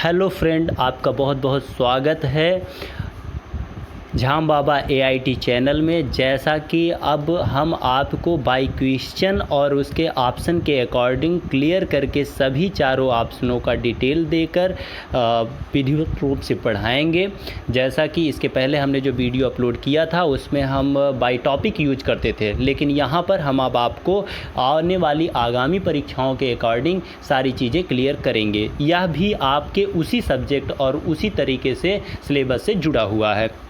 Hello friend, आपका बहुत बहुत स्वागत है झाम बाबा AIT चैनल में। जैसा कि अब हम आपको बाय क्वेश्चन और उसके ऑप्शन के अकॉर्डिंग क्लियर करके सभी चारों ऑप्शनों का डिटेल देकर विधिवत रूप से पढ़ाएंगे। जैसा कि इसके पहले हमने जो वीडियो अपलोड किया था उसमें हम बाय टॉपिक यूज करते थे, लेकिन यहाँ पर हम अब आपको आने वाली आगामी परीक्षाओं के अकॉर्डिंग सारी चीज़ें क्लियर करेंगे। यह भी आपके उसी सब्जेक्ट और उसी तरीके से सिलेबस से जुड़ा हुआ है।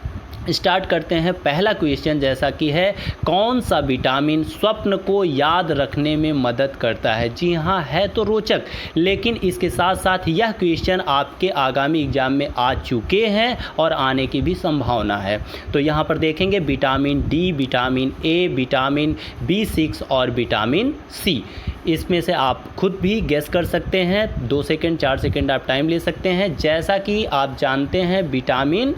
स्टार्ट करते हैं। पहला क्वेश्चन जैसा कि है, कौन सा विटामिन स्वप्न को याद रखने में मदद करता है। जी हाँ, है तो रोचक, लेकिन इसके साथ साथ यह क्वेश्चन आपके आगामी एग्जाम में आ चुके हैं और आने की भी संभावना है। तो यहाँ पर देखेंगे vitamin D, vitamin A, vitamin B6 और विटामिन C। इसमें से आप खुद भी गेस कर सकते हैं। 2 सेकंड 4 सेकंड आप टाइम ले सकते हैं। जैसा कि आप जानते हैं विटामिन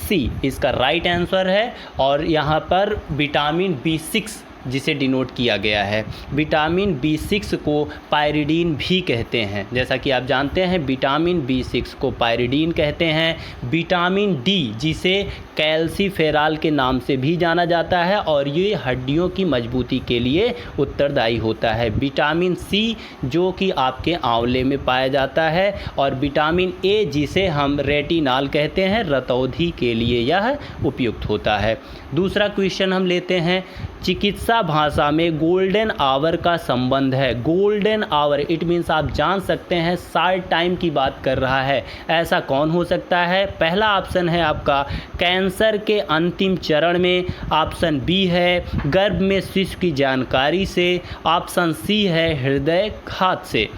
C इसका राइट आंसर है, और यहाँ पर विटामिन B6 जिसे डिनोट किया गया है। विटामिन B6 को पायरिडीन भी कहते हैं। जैसा कि आप जानते हैं विटामिन B6 को पायरिडीन कहते हैं। विटामिन D जिसे कैल्सीफेरॉल के नाम से भी जाना जाता है और ये हड्डियों की मजबूती के लिए उत्तरदायी होता है। विटामिन C जो कि आपके आंवले में पाया जाता है, और विटामिन A जिसे हम रेटिनॉल कहते हैं, रतौंधी के लिए यह उपयुक्त होता है। दूसरा क्वेश्चन हम लेते हैं। चिकित्सा भाषा में गोल्डन आवर का संबंध है। गोल्डन आवर इट मीन्स आप जान सकते हैं शार्ट टाइम की बात कर रहा है। ऐसा कौन हो सकता है। पहला ऑप्शन है आपका कैंसर के अंतिम चरण में, ऑप्शन B है गर्भ में शिशु की जानकारी से, ऑप्शन C है हृदय घात से,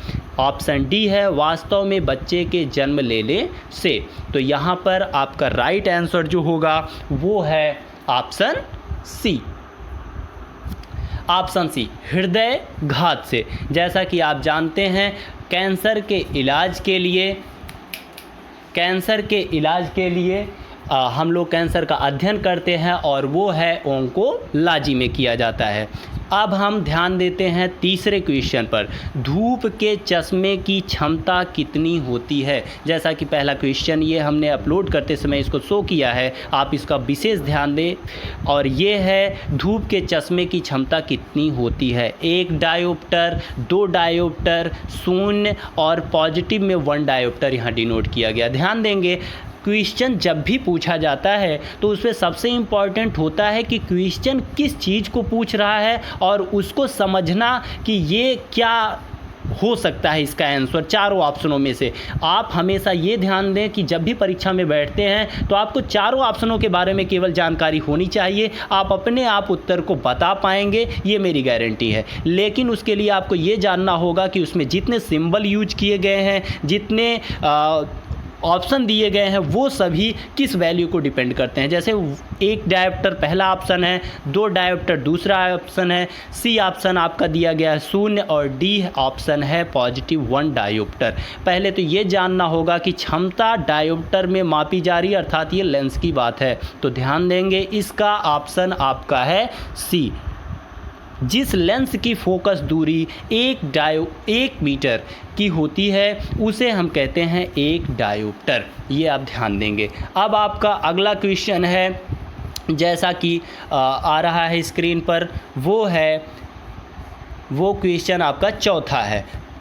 ऑप्शन D है वास्तव में बच्चे के जन्म लेने से। तो यहाँ पर आपका राइट आंसर जो होगा वो है ऑप्शन C। ऑप्शन C हृदय घात से। जैसा कि आप जानते हैं कैंसर के इलाज के लिए हम लोग कैंसर का अध्ययन करते हैं और वो है ओंकोलॉजी में किया जाता है। अब हम ध्यान देते हैं तीसरे क्वेश्चन पर। धूप के चश्मे की क्षमता कितनी होती है। जैसा कि पहला क्वेश्चन ये हमने अपलोड करते समय इसको शो किया है, आप इसका विशेष ध्यान दें, और ये है धूप के चश्मे की क्षमता कितनी होती है। 1 डायोप्टर, 2 डायोप्टर, 0 और पॉजिटिव में 1 डायोप्टर यहाँ डिनोट किया गया। ध्यान देंगे क्वेश्चन जब भी पूछा जाता है तो उसमें सबसे इम्पॉर्टेंट होता है कि क्वेश्चन किस चीज़ को पूछ रहा है और उसको समझना कि ये क्या हो सकता है इसका आंसर चारों ऑप्शनों में से। आप हमेशा ये ध्यान दें कि जब भी परीक्षा में बैठते हैं तो आपको चारों ऑप्शनों के बारे में केवल जानकारी होनी चाहिए। आप अपने आप उत्तर को बता पाएंगे, ये मेरी गारंटी है। लेकिन उसके लिए आपको ये जानना होगा कि उसमें जितने सिंबल यूज किए गए हैं, जितने ऑप्शन दिए गए हैं, वो सभी किस वैल्यू को डिपेंड करते हैं। जैसे 1 डायोप्टर पहला ऑप्शन है, 2 डायोप्टर दूसरा ऑप्शन है, C ऑप्शन आपका दिया गया है 0 और D ऑप्शन है पॉजिटिव 1 डायोप्टर। पहले तो ये जानना होगा कि क्षमता डायोप्टर में मापी जा रही है, अर्थात ये लेंस की बात है। तो ध्यान देंगे इसका ऑप्शन आपका है C। जिस लेंस की फोकस दूरी 1 मीटर की होती है उसे हम कहते हैं 1 डायोप्टर। ये आप ध्यान देंगे। अब आपका अगला क्वेश्चन है, जैसा कि आ रहा है स्क्रीन पर, वो क्वेश्चन आपका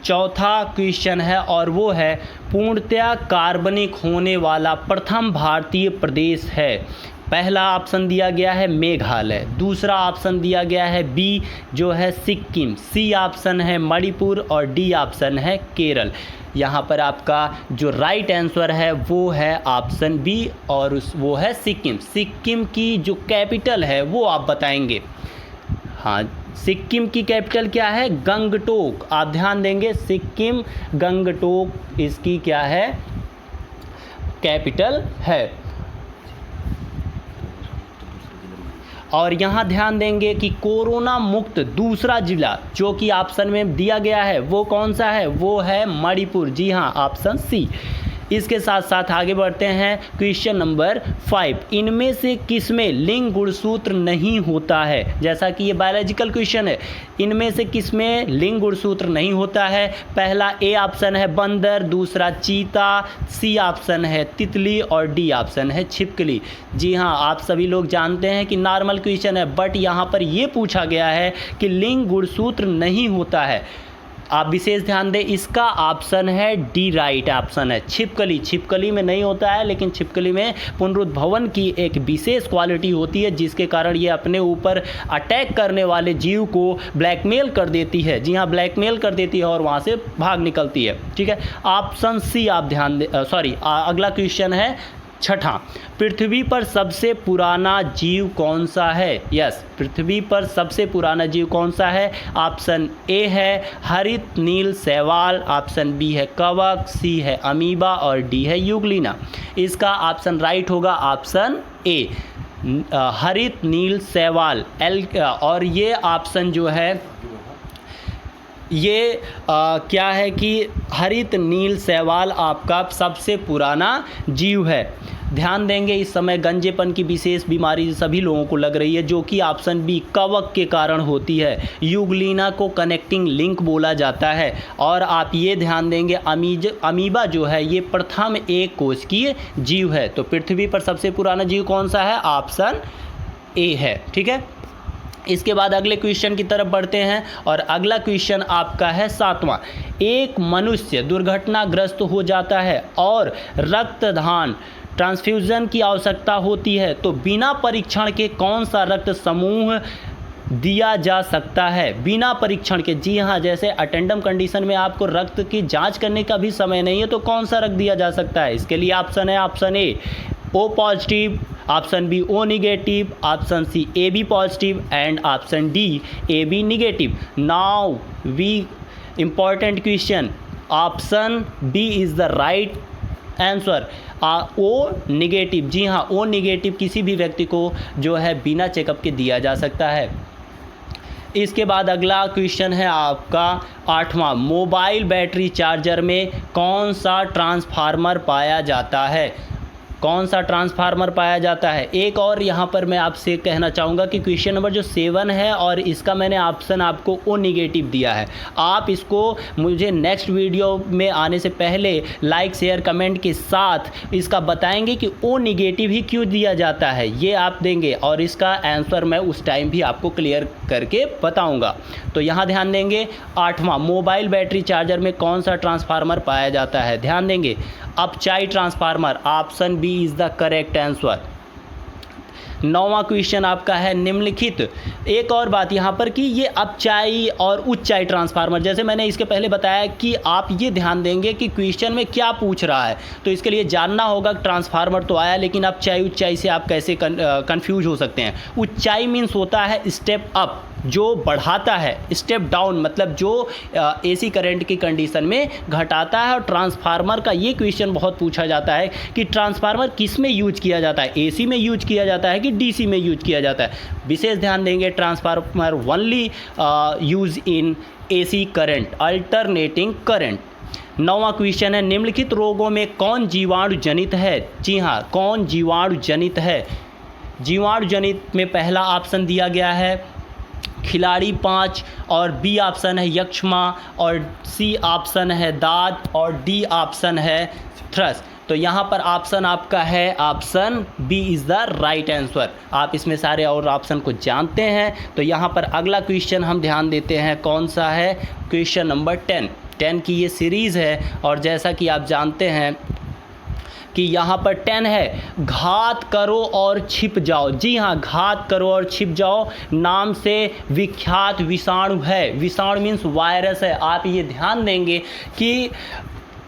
चौथा क्वेश्चन है, और वो है पूर्णतया कार्बनिक होने वाला प्रथम भारतीय प्रदेश है। पहला ऑप्शन दिया गया है मेघालय, दूसरा ऑप्शन दिया गया है B जो है सिक्किम, C ऑप्शन है मणिपुर और D ऑप्शन है केरल। यहाँ पर आपका जो राइट आंसर है वो है ऑप्शन B, और वो है सिक्किम। सिक्किम की जो कैपिटल है वो आप बताएंगे। हाँ, सिक्किम की कैपिटल क्या है, गंगटोक। आप ध्यान देंगे सिक्किम गंगटोक इसकी क्या है, कैपिटल है। और यहाँ ध्यान देंगे कि कोरोना मुक्त दूसरा जिला जो कि ऑप्शन में दिया गया है वो कौन सा है, वो है मणिपुर। जी हाँ, ऑप्शन C। इसके साथ साथ आगे बढ़ते हैं क्वेश्चन नंबर 5, इनमें से किसमें लिंग गुणसूत्र नहीं होता है। जैसा कि ये बायोलॉजिकल क्वेश्चन है, इनमें से किसमें लिंग गुणसूत्र नहीं होता है। पहला ए ऑप्शन है बंदर, दूसरा चीता, सी ऑप्शन है तितली और डी ऑप्शन है छिपकली। जी हाँ, आप सभी लोग जानते हैं कि नॉर्मल क्वेश्चन है, बट यहाँ पर ये पूछा गया है कि लिंग गुणसूत्र नहीं होता है। आप विशेष ध्यान दें, इसका ऑप्शन है डी राइट ऑप्शन है छिपकली। छिपकली में नहीं होता है, लेकिन छिपकली में पुनरुद्भवन की एक विशेष क्वालिटी होती है जिसके कारण ये अपने ऊपर अटैक करने वाले जीव को ब्लैकमेल कर देती है। जी हाँ, ब्लैकमेल कर देती है और वहाँ से भाग निकलती है। ठीक है, ऑप्शन सी आप ध्यान दें। अगला क्वेश्चन है छठा, पृथ्वी पर सबसे पुराना जीव कौन सा है। यस, पृथ्वी पर सबसे पुराना जीव कौन सा है। ऑप्शन ए है हरित नील शैवाल, ऑप्शन बी है कवक, सी है अमीबा और डी है यूग्लिना। इसका ऑप्शन राइट होगा ऑप्शन ए, हरित नील शैवाल। और ये ऑप्शन जो है ये क्या है कि हरित नील शैवाल आपका सबसे पुराना जीव है। ध्यान देंगे, इस समय गंजेपन की विशेष बीमारी सभी लोगों को लग रही है, जो कि ऑप्शन बी कवक के कारण होती है। यूग्लिना को कनेक्टिंग लिंक बोला जाता है। और आप ये ध्यान देंगे, अमीबा जो है ये प्रथम एक कोशिकीय जीव है। तो पृथ्वी पर सबसे पुराना जीव कौन सा है, ऑप्शन ए है। ठीक है, इसके बाद अगले क्वेश्चन की तरफ बढ़ते हैं और अगला क्वेश्चन आपका है 7वां, एक मनुष्य दुर्घटनाग्रस्त हो जाता है और रक्तदान ट्रांसफ्यूजन की आवश्यकता होती है, तो बिना परीक्षण के कौन सा रक्त समूह दिया जा सकता है। बिना परीक्षण के, जी हाँ, जैसे अटेंडम कंडीशन में आपको रक्त की जांच करने का भी समय नहीं है, तो कौन सा रक्त दिया जा सकता है। इसके लिए ऑप्शन है option A O positive, option B O negative, option C A B positive and option D A B negative. Now we important question, option B is the right answer. O negative, जी हाँ, O negative किसी भी व्यक्ति को जो है बिना checkup के दिया जा सकता है। इसके बाद अगला क्वेश्चन है आपका 8वां, मोबाइल बैटरी चार्जर में कौन सा ट्रांसफार्मर पाया जाता है। कौन सा ट्रांसफार्मर पाया जाता है। एक और यहाँ पर मैं आपसे कहना चाहूँगा कि क्वेश्चन नंबर जो 7 है और इसका मैंने ऑप्शन आपको ओ निगेटिव दिया है। आप इसको मुझे नेक्स्ट वीडियो में आने से पहले लाइक शेयर कमेंट के साथ इसका बताएंगे कि ओ निगेटिव ही क्यों दिया जाता है, ये आप देंगे और इसका आंसर मैं उस टाइम भी आपको क्लियर करके बताऊँगा। तो यहाँ ध्यान देंगे, 8वां, मोबाइल बैटरी चार्जर में कौन सा ट्रांसफार्मर पाया जाता है। ध्यान देंगे, अपचाई transformer, option B is the correct answer. 9वां क्वेश्चन आपका है निम्नलिखित। एक और बात यहाँ पर कि ये अपचाई और उच्चाई ट्रांसफार्मर, जैसे मैंने इसके पहले बताया कि आप ये ध्यान देंगे कि क्वेश्चन में क्या पूछ रहा है, तो इसके लिए जानना होगा। ट्रांसफार्मर तो आया, लेकिन अपचाई उच्चाई से आप कैसे कंफ्यूज हो सकते हैं। उच्चाई मीन्स होता है स्टेप अप, जो बढ़ाता है। स्टेप डाउन मतलब जो एसी करंट की कंडीशन में घटाता है। और ट्रांसफार्मर का ये क्वेश्चन बहुत पूछा जाता है कि ट्रांसफार्मर किस में यूज किया जाता है, एसी में यूज किया जाता है कि डीसी में यूज किया जाता है। विशेष ध्यान देंगे, transformer only use in AC current, alternating current. 9वां क्वेश्चन है, निम्नलिखित रोगों में कौन जीवाणु जनित है। जी हाँ, कौन जीवाणु जनित है। जीवाणु जनित में पहला ऑप्शन दिया गया है खिलाड़ी 5 और बी ऑप्शन है यक्ष्मा और सी ऑप्शन है दाद और डी ऑप्शन है थ्रस। तो यहाँ पर ऑप्शन आपका है option B is the right answer. आप इसमें सारे और ऑप्शन को जानते हैं। तो यहाँ पर अगला क्वेश्चन हम ध्यान देते हैं, कौन सा है, क्वेश्चन नंबर 10 की ये सीरीज़ है। और जैसा कि आप जानते हैं कि यहाँ पर 10 है, घात करो और छिप जाओ। जी हाँ, घात करो और छिप जाओ नाम से विख्यात विषाणु है। विषाणु मीन्स वायरस है। आप ये ध्यान देंगे कि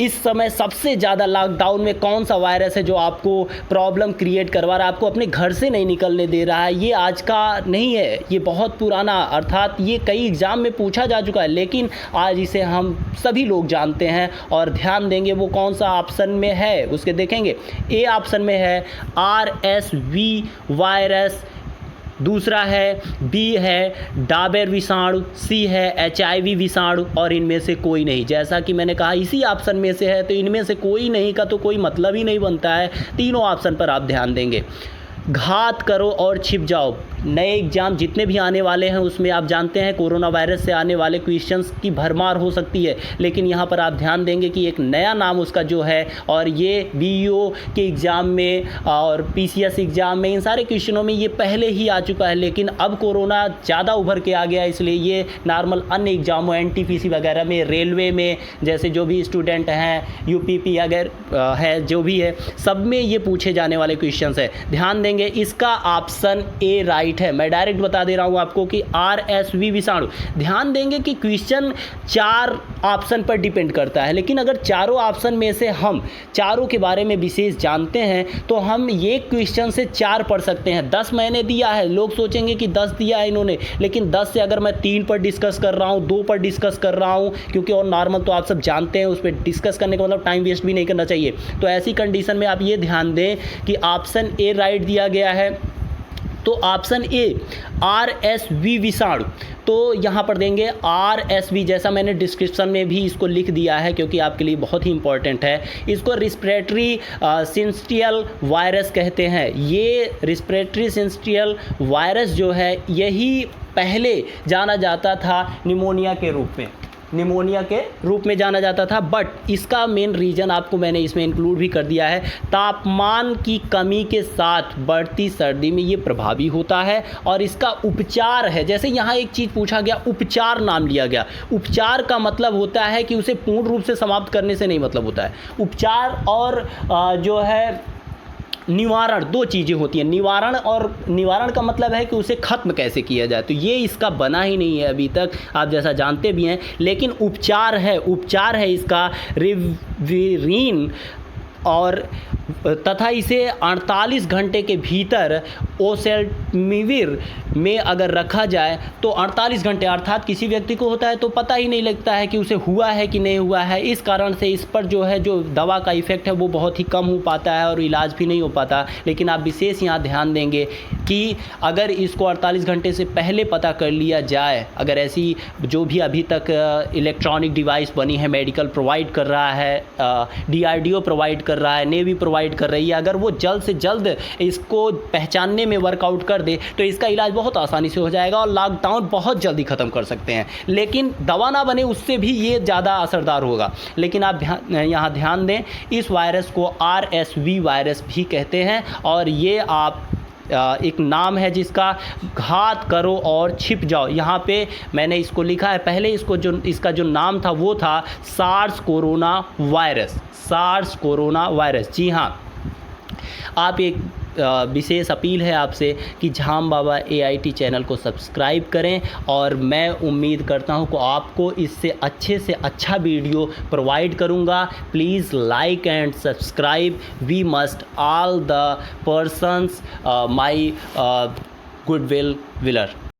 इस समय सबसे ज़्यादा लॉकडाउन में कौन सा वायरस है जो आपको प्रॉब्लम क्रिएट करवा रहा है, आपको अपने घर से नहीं निकलने दे रहा है। ये आज का नहीं है, ये बहुत पुराना, अर्थात ये कई एग्ज़ाम में पूछा जा चुका है, लेकिन आज इसे हम सभी लोग जानते हैं। और ध्यान देंगे वो कौन सा ऑप्शन में है, उसके देखेंगे। ए ऑप्शन में है RSV वायरस, दूसरा है बी है डाबर विषाणु, सी है HIV विषाणु और इनमें से कोई नहीं। जैसा कि मैंने कहा इसी ऑप्शन में से है तो इनमें से कोई नहीं का तो कोई मतलब ही नहीं बनता है। तीनों ऑप्शन पर आप ध्यान देंगे। घात करो और छिप जाओ। नए एग्ज़ाम जितने भी आने वाले हैं उसमें आप जानते हैं कोरोना वायरस से आने वाले क्वेश्चंस की भरमार हो सकती है, लेकिन यहाँ पर आप ध्यान देंगे कि एक नया नाम उसका जो है, और ये BEO के एग्ज़ाम में और PCS एग्ज़ाम में इन सारे क्वेश्चनों में ये पहले ही आ चुका है, लेकिन अब कोरोना ज़्यादा उभर के आ गया इसलिए ये नॉर्मल अन्य एग्ज़ामों NTPC वगैरह में, रेलवे में जैसे जो भी स्टूडेंट हैं, UPP अगर है जो भी है, सब में ये पूछे जाने वाले क्वेश्चंस है। ध्यान देंगे इसका ऑप्शन ए राइट है। मैं डायरेक्ट बता दे रहा हूं आपको कि RSV विषाणु। ध्यान देंगे कि क्वेश्चन 4 ऑप्शन पर डिपेंड करता है, लेकिन अगर चारों ऑप्शन में से हम चारों के बारे में विशेष जानते हैं तो हम ये क्वेश्चन से 4 पढ़ सकते हैं। 10 मैंने दिया है, लोग सोचेंगे कि 10 दिया है इन्होंने, लेकिन 10 से अगर मैं 3 पर डिस्कस कर रहा हूँ, 2 पर डिस्कस कर रहा हूँ, क्योंकि और नॉर्मल तो आप सब जानते हैं उस पर डिस्कस करने का मतलब टाइम वेस्ट भी नहीं करना चाहिए। तो ऐसी कंडीशन में आप ये ध्यान दें कि ऑप्शन ए राइट दिया गया है। तो ऑप्शन ए RSV विषाणु, तो यहाँ पर देंगे RSV, जैसा मैंने डिस्क्रिप्शन में भी इसको लिख दिया है क्योंकि आपके लिए बहुत ही इंपॉर्टेंट है। इसको रिस्पिरेटरी सिंस्टियल वायरस कहते हैं। ये रिस्पिरेटरी सिंस्टियल वायरस जो है यही पहले जाना जाता था निमोनिया के रूप में जाना जाता था, बट इसका मेन रीज़न आपको मैंने इसमें इंक्लूड भी कर दिया है। तापमान की कमी के साथ बढ़ती सर्दी में ये प्रभावी होता है और इसका उपचार है। जैसे यहाँ एक चीज़ पूछा गया, उपचार नाम लिया गया। उपचार का मतलब होता है कि उसे पूर्ण रूप से समाप्त करने से नहीं मतलब होता है। उपचार और जो है निवारण, 2 चीज़ें होती हैं। निवारण का मतलब है कि उसे ख़त्म कैसे किया जाए, तो ये इसका बना ही नहीं है अभी तक, आप जैसा जानते भी हैं। लेकिन उपचार है इसका रिवेरिन, और तथा इसे 48 घंटे के भीतर ओसेल्टमिविर में अगर रखा जाए तो 48 घंटे, अर्थात किसी व्यक्ति को होता है तो पता ही नहीं लगता है कि उसे हुआ है कि नहीं हुआ है। इस कारण से इस पर जो है जो दवा का इफ़ेक्ट है वो बहुत ही कम हो पाता है और इलाज भी नहीं हो पाता। लेकिन आप विशेष यहाँ ध्यान देंगे कि अगर इसको 48 घंटे से पहले पता कर लिया जाए, अगर ऐसी जो भी अभी तक इलेक्ट्रॉनिक डिवाइस बनी है, मेडिकल प्रोवाइड कर रहा है, DRDO प्रोवाइड कर रहा है, नेवी प्रोवाइड कर रही है, अगर वो जल्द से जल्द इसको पहचानने में वर्कआउट कर दे तो इसका इलाज बहुत आसानी से हो जाएगा और लॉकडाउन बहुत जल्दी ख़त्म कर सकते हैं। लेकिन दवा ना बने उससे भी ये ज़्यादा असरदार होगा। लेकिन आप यहाँ ध्यान दें, इस वायरस को RSV वायरस भी कहते हैं और ये एक नाम है जिसका घात करो और छिप जाओ। यहाँ पे मैंने इसको लिखा है, पहले इसका जो नाम था वो था सार्स कोरोना वायरस। जी हाँ, आप एक विशेष अपील है आपसे कि झाम बाबा AIT चैनल को सब्सक्राइब करें और मैं उम्मीद करता हूं कि आपको इससे अच्छे से अच्छा वीडियो प्रोवाइड करूंगा। Please like and subscribe. We must all the persons my goodwill wheeler.